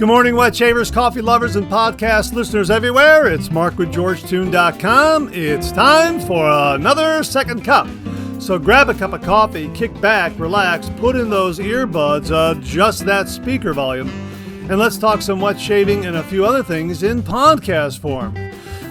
Good morning, wet shavers, coffee lovers, and podcast listeners everywhere. It's Mark with GeorgeToon.com. It's time for another second cup. So grab a cup of coffee, kick back, relax, put in those earbuds, adjust that speaker volume, and let's talk some wet shaving and a few other things in podcast form.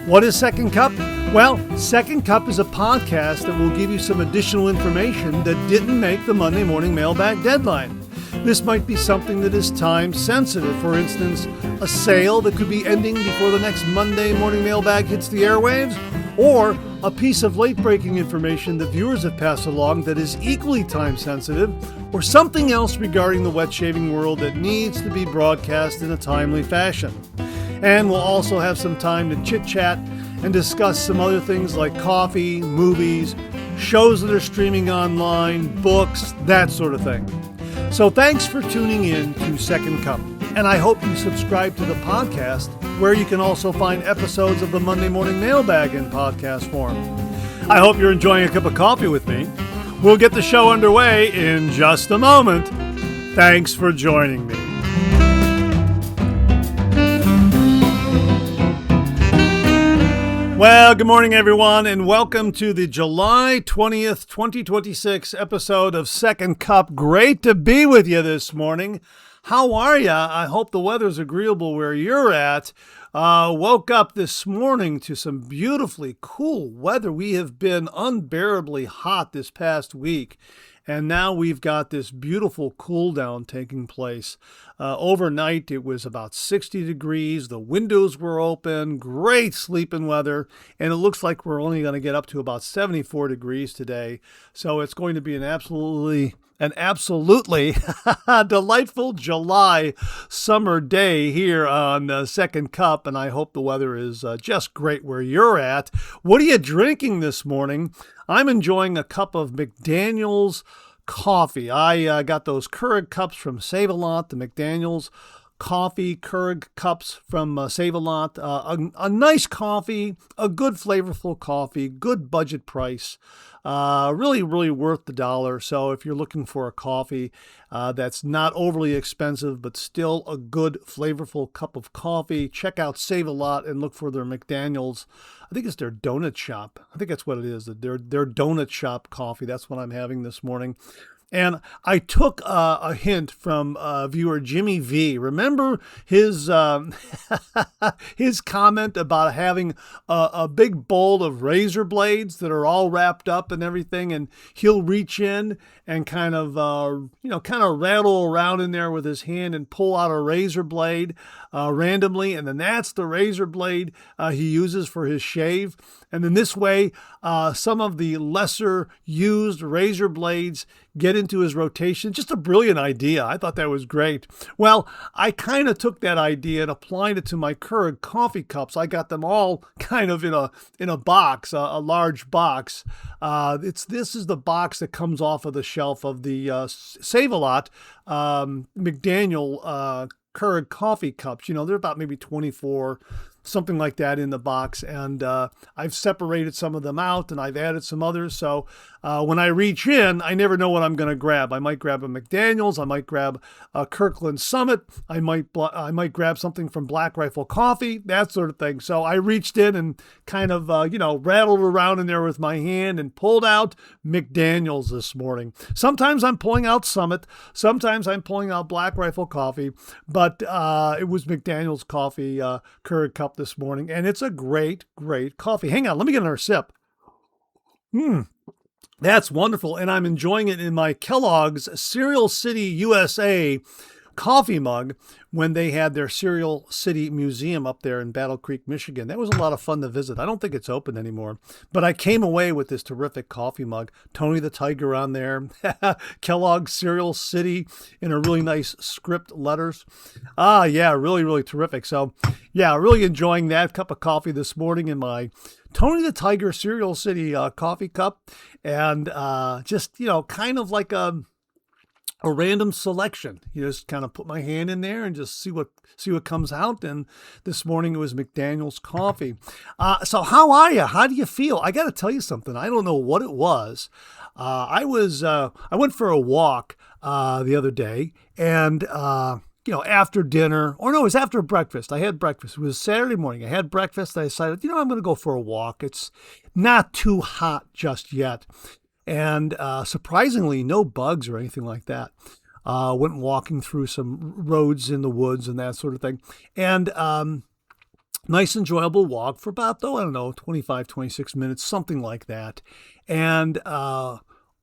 What is Second Cup? Well, Second Cup is a podcast that will give you some additional information that didn't make the Monday morning mailbag deadline. This might be something that is time sensitive. For instance, a sale that could be ending before the next Monday morning mailbag hits the airwaves, or a piece of late-breaking information that viewers have passed along that is equally time sensitive, or something else regarding the wet shaving world that needs to be broadcast in a timely fashion. And we'll also have some time to chit-chat and discuss some other things like coffee, movies, shows that are streaming online, books, that sort of thing. So thanks for tuning in to Second Cup, and I hope you subscribe to the podcast, where you can also find episodes of the Monday Morning Mailbag in podcast form. I hope you're enjoying a cup of coffee with me. We'll get the show underway in just a moment. Thanks for joining me. Well, good morning, everyone, and welcome to the July 20th, 2026 episode of Second Cup. Great to be with you this morning. How are you? I hope the weather's agreeable where you're at. Woke up this morning to some beautifully cool weather. We have been unbearably hot this past week, and now we've got this beautiful cool down taking place. Overnight, it was about 60 degrees. The windows were open. Great sleeping weather. And it looks like we're only going to get up to about 74 degrees today. So it's going to be an absolutely delightful July summer day here on Second Cup. And I hope the weather is just great where you're at. What are you drinking this morning? I'm enjoying a cup of McDaniel's coffee. I got those Keurig cups from Save-A-Lot, the McDaniel's coffee Keurig cups from Save-A-Lot. A nice coffee, a good flavorful coffee, good budget price. Really worth the dollar. So if you're looking for a coffee that's not overly expensive, but still a good flavorful cup of coffee, check out Save-A-Lot and look for their McDaniel's. I think it's their donut shop. I think that's what it is. Their donut shop coffee. That's what I'm having this morning. And I took a hint from viewer Jimmy V. Remember his his comment about having a big bowl of razor blades that are all wrapped up and everything, and he'll reach in and kind of rattle around in there with his hand and pull out a razor blade randomly, and then that's the razor blade he uses for his shave. And then this way, some of the lesser used razor blades get into his rotation. Just a brilliant idea. I thought that was great. Well, I kind of took that idea and applied it to my Keurig coffee cups. I got them all kind of in a box, a large box. This is the box that comes off of the shelf of the Save-A-Lot McDaniel Keurig coffee cups. You know, they're about maybe 24, something like that in the box. And I've separated some of them out and I've added some others. So when I reach in, I never know what I'm going to grab. I might grab a McDaniel's. I might grab a Kirkland Summit. I might grab something from Black Rifle Coffee, that sort of thing. So I reached in and kind of, rattled around in there with my hand and pulled out McDaniel's this morning. Sometimes I'm pulling out Summit. Sometimes I'm pulling out Black Rifle Coffee. But it was McDaniel's coffee Keurig cup this morning. And it's a great coffee. Hang on, let me get another sip. That's wonderful. And I'm enjoying it in my Kellogg's Cereal City USA coffee mug when they had their Cereal City Museum up there in Battle Creek, Michigan. That was a lot of fun to visit. I don't think it's open anymore, but I came away with this terrific coffee mug. Tony the Tiger on there, Kellogg's Cereal City in a really nice script letters. Yeah, really terrific. So yeah, really enjoying that cup of coffee this morning in my Tony the Tiger Cereal City coffee cup, and just, kind of like a random selection. You just kind of put my hand in there and just see what comes out. And this morning it was McDaniel's coffee. So how are you? How do you feel? I got to tell you something. I don't know what it was. I went for a walk the other day, and after dinner, or no, it was after breakfast. I had breakfast. It was Saturday morning. I had breakfast. I decided, I'm going to go for a walk. It's not too hot just yet. And surprisingly, no bugs or anything like that. Went walking through some roads in the woods and that sort of thing. And nice, enjoyable walk for about, 25, 26 minutes, something like that. And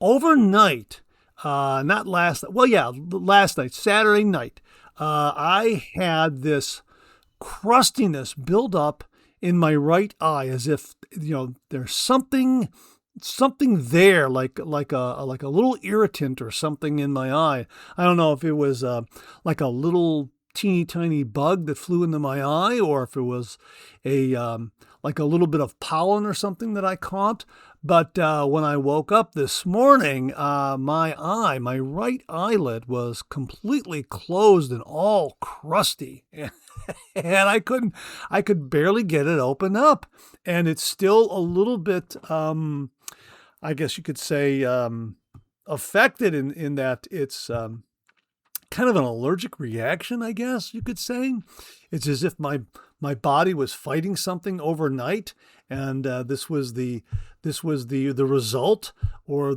overnight, last night, Saturday night, I had this crustiness build up in my right eye, as if there's something there, like a little irritant or something in my eye. I don't know if it was like a little teeny tiny bug that flew into my eye, or if it was like a little bit of pollen or something that I caught. But when I woke up this morning, my right eyelid was completely closed and all crusty. And I could barely get it open up. And it's still a little bit, I guess you could say, affected in that it's kind of an allergic reaction, I guess you could say. It's as if my body was fighting something overnight, and this was the result, or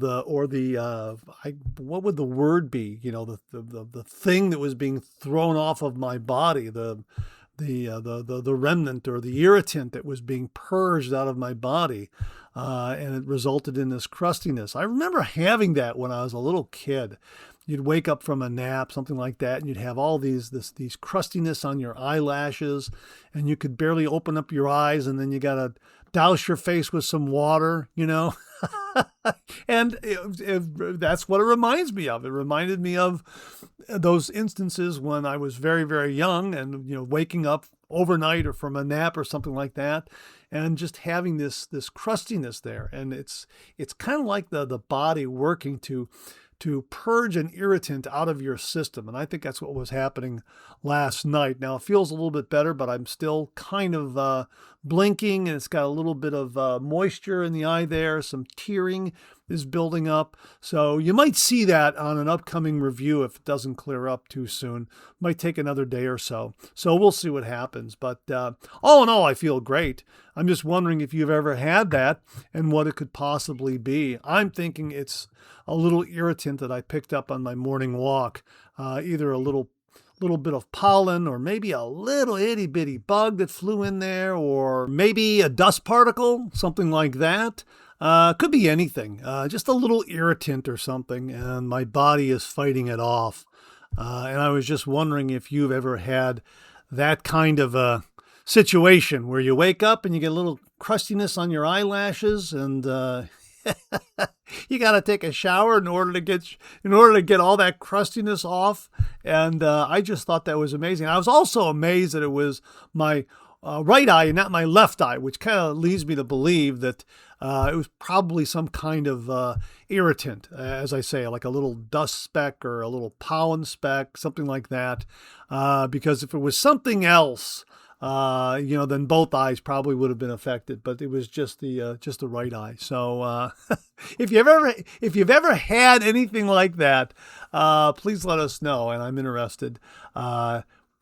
what would the word be? The thing that was being thrown off of my body, the remnant or the irritant that was being purged out of my body, and it resulted in this crustiness. I remember having that when I was a little kid. You'd wake up from a nap, something like that, and you'd have all these crustiness on your eyelashes, and you could barely open up your eyes, and then you got to douse your face with some water, And that's what it reminds me of. It reminded me of those instances when I was very, very young and, waking up overnight or from a nap or something like that, and just having this crustiness there. And it's kind of like the body working to purge an irritant out of your system. And I think that's what was happening last night. Now, it feels a little bit better, but I'm still kind of blinking, and it's got a little bit of moisture in the eye there. Some tearing is building up. So you might see that on an upcoming review if it doesn't clear up too soon. Might take another day or so. So we'll see what happens. But all in all, I feel great. I'm just wondering if you've ever had that and what it could possibly be. I'm thinking it's a little irritant that I picked up on my morning walk, either a little bit of pollen, or maybe a little itty bitty bug that flew in there, or maybe a dust particle, something like that. Could be anything, just a little irritant or something, and my body is fighting it off. And I was just wondering if you've ever had that kind of a situation where you wake up and you get a little crustiness on your eyelashes, and you got to take a shower in order to get all that crustiness off. And I just thought that was amazing. I was also amazed that it was my right eye and not my left eye, which kind of leads me to believe that it was probably some kind of irritant, as I say, like a little dust speck or a little pollen speck, something like that. Because if it was something else, then both eyes probably would have been affected, but it was just the right eye. So, if you've ever had anything like that, please let us know. And I'm interested,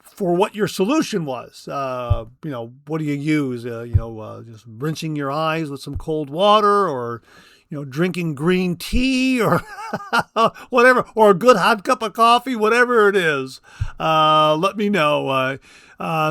for what your solution was. What do you use? Just rinsing your eyes with some cold water, or, drinking green tea, or whatever, or a good hot cup of coffee, whatever it is. Let me know.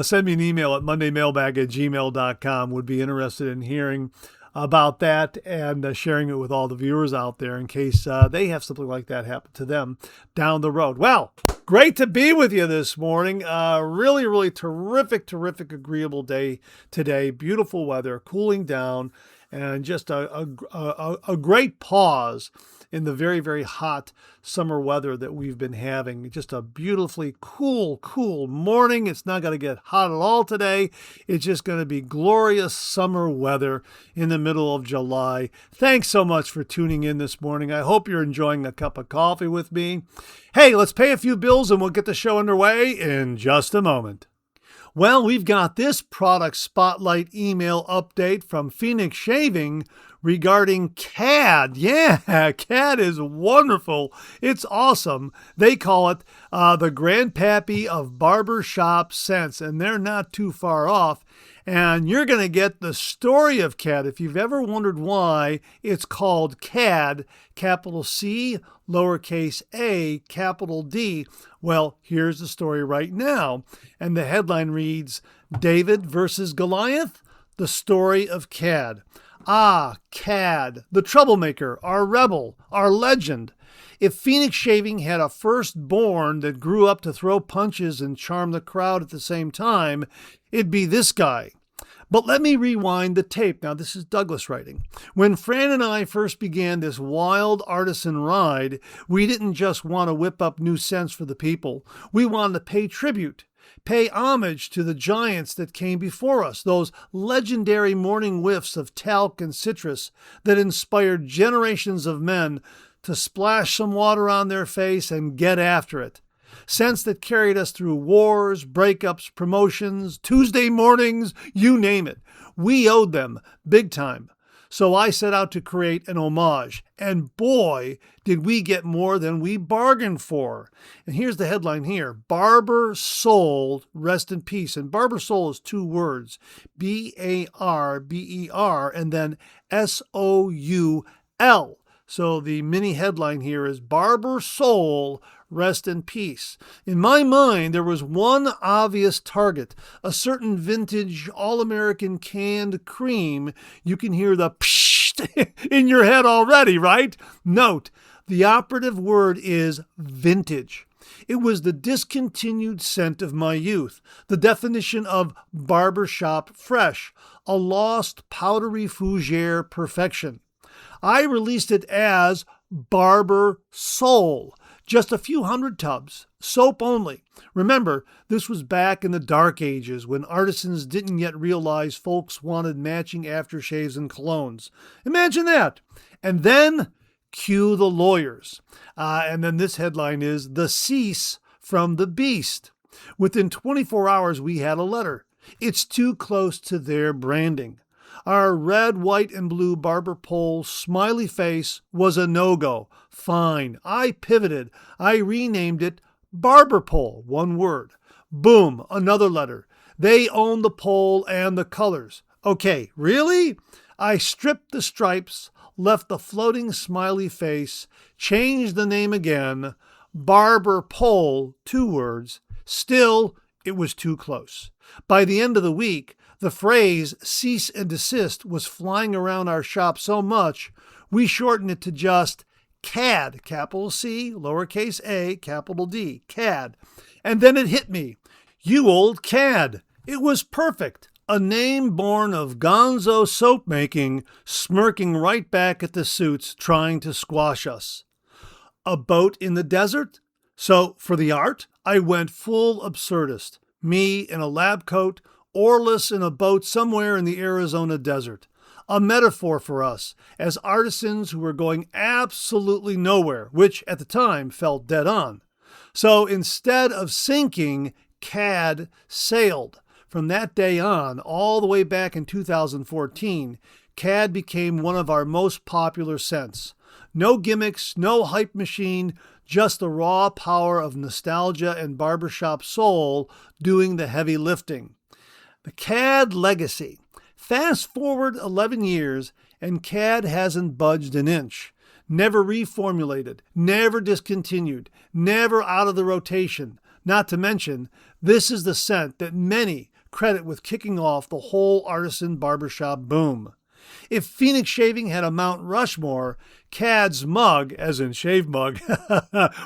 Send me an email at mondaymailbag@gmail.com. Would be interested in hearing about that and sharing it with all the viewers out there in case they have something like that happen to them down the road. Well, great to be with you this morning. Really, really terrific, agreeable day today. Beautiful weather, cooling down, and just a great pause in the very, very hot summer weather that we've been having. Just a beautifully cool morning. It's not going to get hot at all today. It's just going to be glorious summer weather in the middle of July. Thanks so much for tuning in this morning. I hope you're enjoying a cup of coffee with me. Hey, let's pay a few bills and we'll get the show underway in just a moment. Well, we've got this product spotlight email update from Phoenix Shaving regarding CAD. Yeah, CAD is wonderful. It's awesome. They call it the grandpappy of barbershop scents, and they're not too far off. And you're going to get the story of CAD. If you've ever wondered why it's called CAD, capital C, lowercase a, capital D, well, here's the story right now. And the headline reads, David versus Goliath, the story of CAD. Ah, CAD, the troublemaker, our rebel, our legend. If Phoenix Shaving had a firstborn that grew up to throw punches and charm the crowd at the same time, it'd be this guy. But let me rewind the tape. Now, this is Douglas writing. When Fran and I first began this wild artisan ride, we didn't just want to whip up new scents for the people. We wanted to pay tribute, pay homage to the giants that came before us, those legendary morning whiffs of talc and citrus that inspired generations of men to splash some water on their face and get after it. Scents that carried us through wars, breakups, promotions, Tuesday mornings, you name it. We owed them big time. So I set out to create an homage. And boy, did we get more than we bargained for. And here's the headline here. Barber Soul, rest in peace. And Barber Soul is two words. B-A-R-B-E-R and then S-O-U-L. So the mini headline here is Barber Soul, rest in peace. In my mind, there was one obvious target, a certain vintage all-American canned cream. You can hear the psht in your head already, right? Note, the operative word is vintage. It was the discontinued scent of my youth, the definition of barbershop fresh, a lost powdery fougere perfection. I released it as Barber Soul, just a few hundred tubs, soap only. Remember, this was back in the dark ages when artisans didn't yet realize folks wanted matching aftershaves and colognes. Imagine that. And then cue the lawyers. And then this headline is The Cease from the Beast. Within 24 hours, we had a letter. It's too close to their branding. Our red, white, and blue barber pole smiley face was a no-go. Fine. I pivoted. I renamed it Barber Pole, one word. Boom, another letter. They own the pole and the colors. Okay, really? I stripped the stripes, left the floating smiley face, changed the name again. Barber Pole, two words. Still, it was too close. By the end of the week, the phrase cease and desist was flying around our shop so much, we shortened it to just CAD, capital C, lowercase a, capital D, CAD. And then it hit me. You old CAD. It was perfect. A name born of gonzo soap making, smirking right back at the suits trying to squash us. A boat in the desert? So for the art, I went full absurdist. Me in a lab coat, oarless in a boat somewhere in the Arizona desert. A metaphor for us as artisans who were going absolutely nowhere, which at the time felt dead on. So instead of sinking, CAD sailed. From that day on, all the way back in 2014, CAD became one of our most popular scents. No gimmicks, no hype machine, just the raw power of nostalgia and barbershop soul doing the heavy lifting. The CAD legacy. Fast forward 11 years, and CAD hasn't budged an inch. Never reformulated, never discontinued, never out of the rotation. Not to mention, this is the scent that many credit with kicking off the whole artisan barbershop boom. If Phoenix Shaving had a Mount Rushmore, CAD's mug, as in shave mug,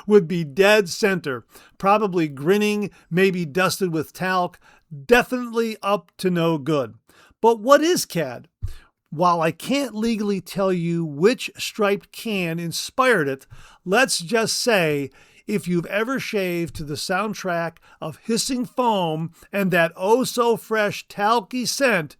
would be dead center, probably grinning, maybe dusted with talc, definitely up to no good. But what is CAD? While I can't legally tell you which striped can inspired it, let's just say if you've ever shaved to the soundtrack of hissing foam and that oh-so-fresh talky scent,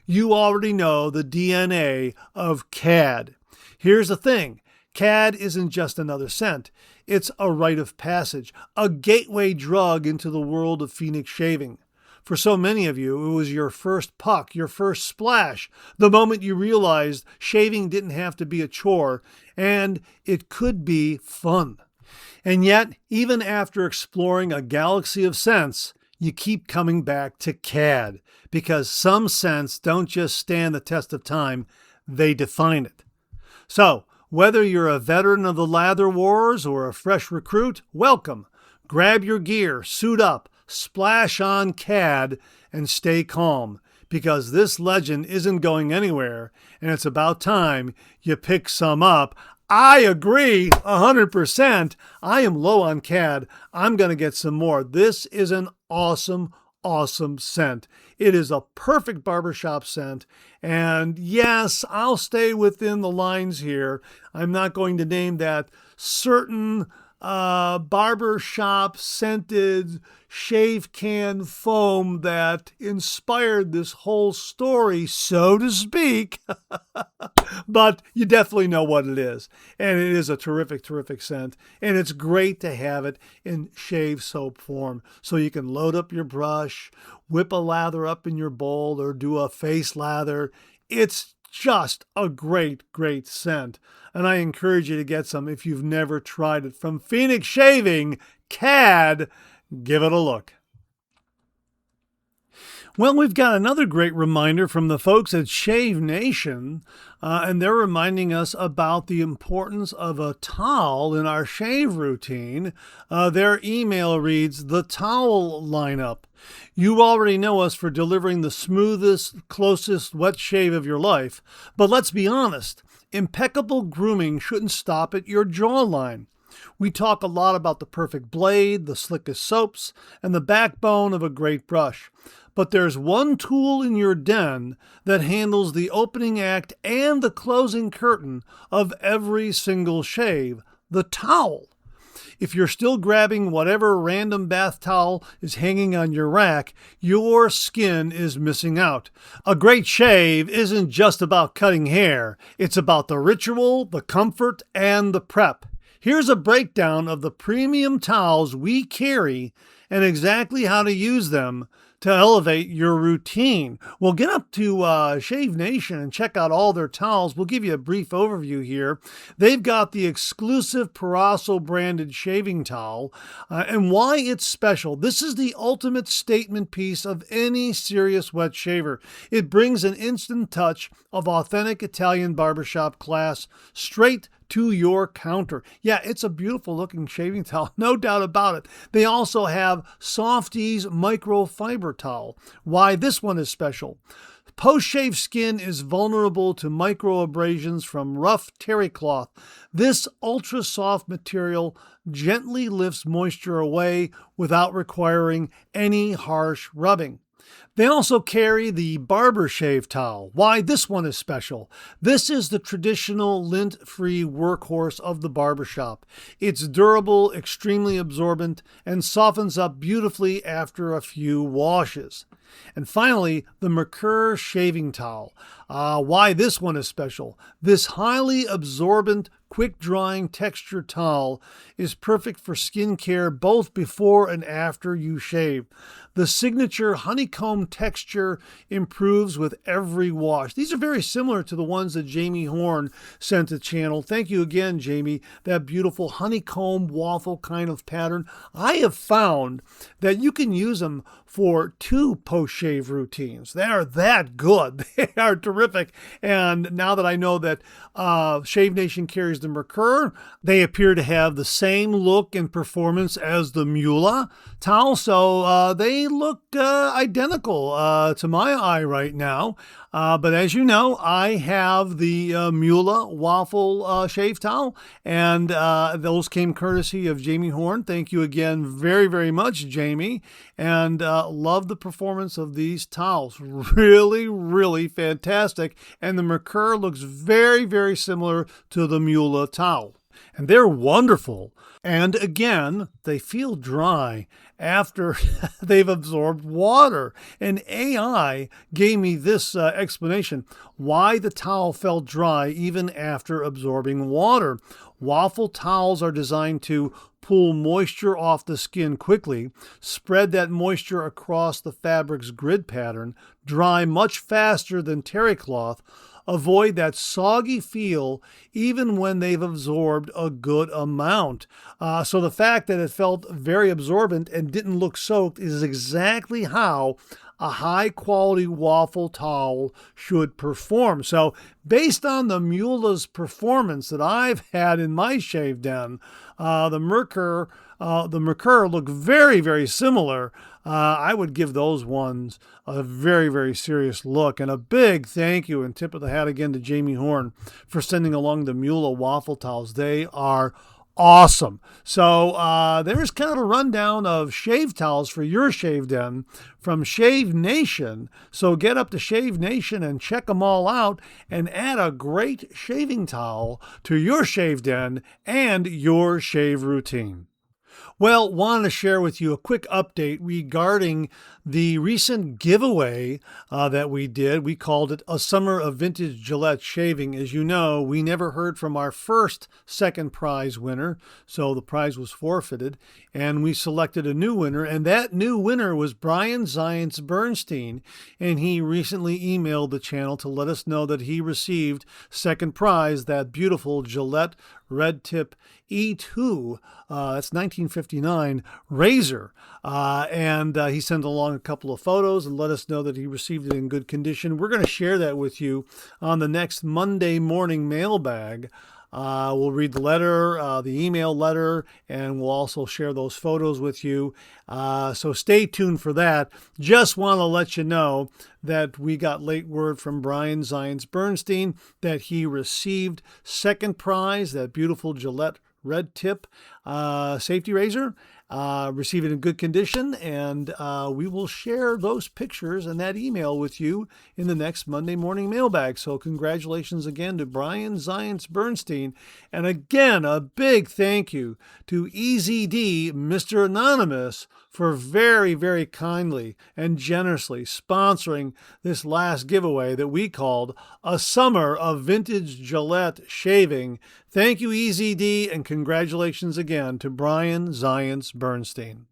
you already know the DNA of CAD. Here's the thing. CAD isn't just another scent. It's a rite of passage, a gateway drug into the world of Phoenix Shaving. For so many of you, it was your first puck, your first splash, the moment you realized shaving didn't have to be a chore and it could be fun. And yet, even after exploring a galaxy of scents, you keep coming back to cad because some scents don't just stand the test of time, they define it. So, whether you're a veteran of the lather wars or a fresh recruit, welcome. Grab your gear, suit up, splash on cad, and stay calm because this legend isn't going anywhere and it's about time you pick some up. I agree 100%. I am low on cad. I'm going to get some more. This is an awesome scent. It is a perfect barbershop scent. And yes, I'll stay within the lines here. I'm not going to name that certain barbershop scented shave can foam that inspired this whole story, so to speak. But you definitely know what it is. And it is a terrific scent. And it's great to have it in shave soap form. So you can load up your brush, whip a lather up in your bowl, or do a face lather. It's just a great scent. And I encourage you to get some if you've never tried it. From Phoenix Shaving, cad, give it a look. Well, we've got another great reminder from the folks at Shave Nation, and they're reminding us about the importance of a towel in our shave routine. Their email reads, "The towel lineup. You already know us for delivering the smoothest, closest wet shave of your life, but let's be honest, impeccable grooming shouldn't stop at your jawline. We talk a lot about the perfect blade, the slickest soaps, and the backbone of a great brush. But there's one tool in your den that handles the opening act and the closing curtain of every single shave, the towel. If you're still grabbing whatever random bath towel is hanging on your rack, your skin is missing out. A great shave isn't just about cutting hair. It's about the ritual, the comfort, and the prep. Here's a breakdown of the premium towels we carry and exactly how to use them to elevate your routine. Well, get up to Shave Nation and check out all their towels. We'll give you a brief overview here. They've got the exclusive Paraso branded shaving towel and why it's special. This is the ultimate statement piece of any serious wet shaver. It brings an instant touch of authentic Italian barbershop class straight to your counter. Yeah, it's a beautiful looking shaving towel, no doubt about it. They also have Softies microfiber towel. Why this one is special. Post-shave skin is vulnerable to microabrasions from rough terry cloth. This ultra-soft material gently lifts moisture away without requiring any harsh rubbing. They also carry the barber shave towel. Why this one is special. This is the traditional lint-free workhorse of the barbershop. It's durable, extremely absorbent, and softens up beautifully after a few washes. And finally, the Mercure shaving towel. Why this one is special. This highly absorbent, quick-drying texture towel is perfect for skincare both before and after you shave. The signature honeycomb texture improves with every wash. These are very similar to the ones that Jamie Horn sent to channel. Thank you again, Jamie. That beautiful honeycomb waffle kind of pattern. I have found that you can use them for 2 post-shave routines. They are that good. They are terrific. And now that I know that Shave Nation carries the Mercure, they appear to have the same look and performance as the Mula towel. So they look identical to my eye right now. But as you know, I have the Mula waffle shave towel, and those came courtesy of Jamie Horn. Thank you again very, very much, Jamie. And love the performance of these towels. Really, really fantastic. And the Mercure looks very, very similar to the Mula towel. and they're wonderful. And again, they feel dry after they've absorbed water. And AI gave me this explanation why the towel felt dry even after absorbing water. Waffle towels are designed to pull moisture off the skin quickly, spread that moisture across the fabric's grid pattern, dry much faster than terry cloth, avoid that soggy feel even when they've absorbed a good amount. So the fact that it felt very absorbent and didn't look soaked is exactly how a high-quality waffle towel should perform. So based on the Mueller's performance that I've had in my shave den, the Merkur look very, very similar. I would give those ones a very, very serious look. And a big thank you and tip of the hat again to Jamie Horn for sending along the Mueller waffle towels. They are awesome. So there's kind of a rundown of shave towels for your shave den from Shave Nation. So get up to Shave Nation and check them all out and add a great shaving towel to your shave den and your shave routine. Well, wanted to share with you a quick update regarding the recent giveaway that we did. We called it A Summer of Vintage Gillette Shaving. As you know, we never heard from our second prize winner, so the prize was forfeited, and we selected a new winner, and that new winner was Brian Zients Bernstein, and he recently emailed the channel to let us know that he received second prize, that beautiful Gillette Red Tip E2, that's 1959 razor, and he sent along a couple of photos and let us know that he received it in good condition. We're going to share that with you on the next Monday morning mailbag. We'll read the letter, the email letter, and we'll also share those photos with you. So stay tuned for that. Just want to let you know that we got late word from Brian Zients Bernstein that he received second prize, that beautiful Gillette Red Tip safety razor. Receive it in good condition, and we will share those pictures and that email with you in the next Monday morning mailbag. So congratulations again to Brian Zients Bernstein, and again a big thank you to EZD Mr. Anonymous for very, very kindly and generously sponsoring this last giveaway that we called A Summer of Vintage Gillette Shaving. Thank you, EZD, and congratulations again to Brian Zients Bernstein.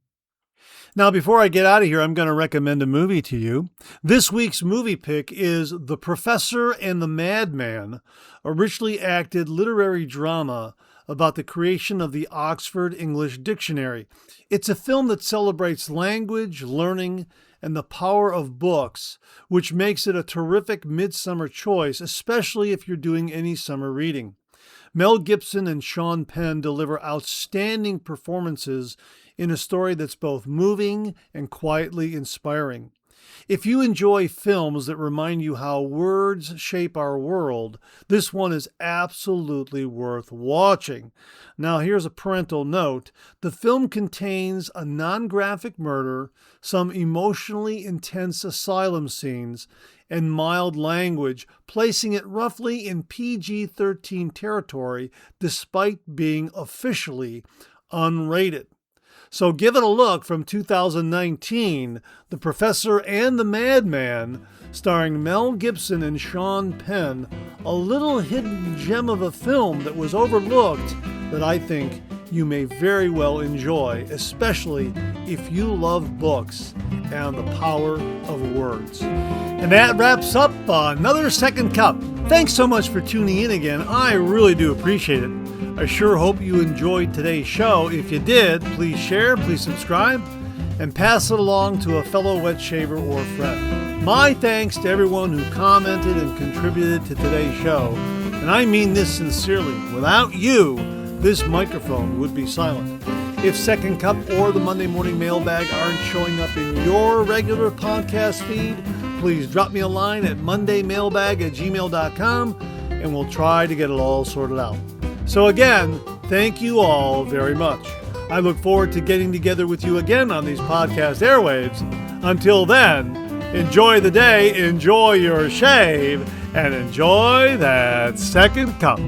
Now, before I get out of here, I'm going to recommend a movie to you. This week's movie pick is The Professor and the Madman, a richly acted literary drama about the creation of the Oxford English Dictionary. It's a film that celebrates language, learning, and the power of books, which makes it a terrific midsummer choice, especially if you're doing any summer reading. Mel Gibson and Sean Penn deliver outstanding performances in a story that's both moving and quietly inspiring. If you enjoy films that remind you how words shape our world, this one is absolutely worth watching. Now, here's a parental note. The film contains a non-graphic murder, some emotionally intense asylum scenes, and mild language, placing it roughly in PG-13 territory despite being officially unrated. So give it a look from 2019, The Professor and the Madman, starring Mel Gibson and Sean Penn, a little hidden gem of a film that was overlooked that I think you may very well enjoy, especially if you love books and the power of words. And that wraps up another Second Cup. Thanks so much for tuning in again. I really do appreciate it. I sure hope you enjoyed today's show. If you did, please share, please subscribe, and pass it along to a fellow wet shaver or friend. My thanks to everyone who commented and contributed to today's show. And I mean this sincerely. Without you, this microphone would be silent. If Second Cup or the Monday Morning Mailbag aren't showing up in your regular podcast feed, please drop me a line at mondaymailbag@gmail.com and we'll try to get it all sorted out. So again, thank you all very much. I look forward to getting together with you again on these podcast airwaves. Until then, enjoy the day, enjoy your shave, and enjoy that second cup.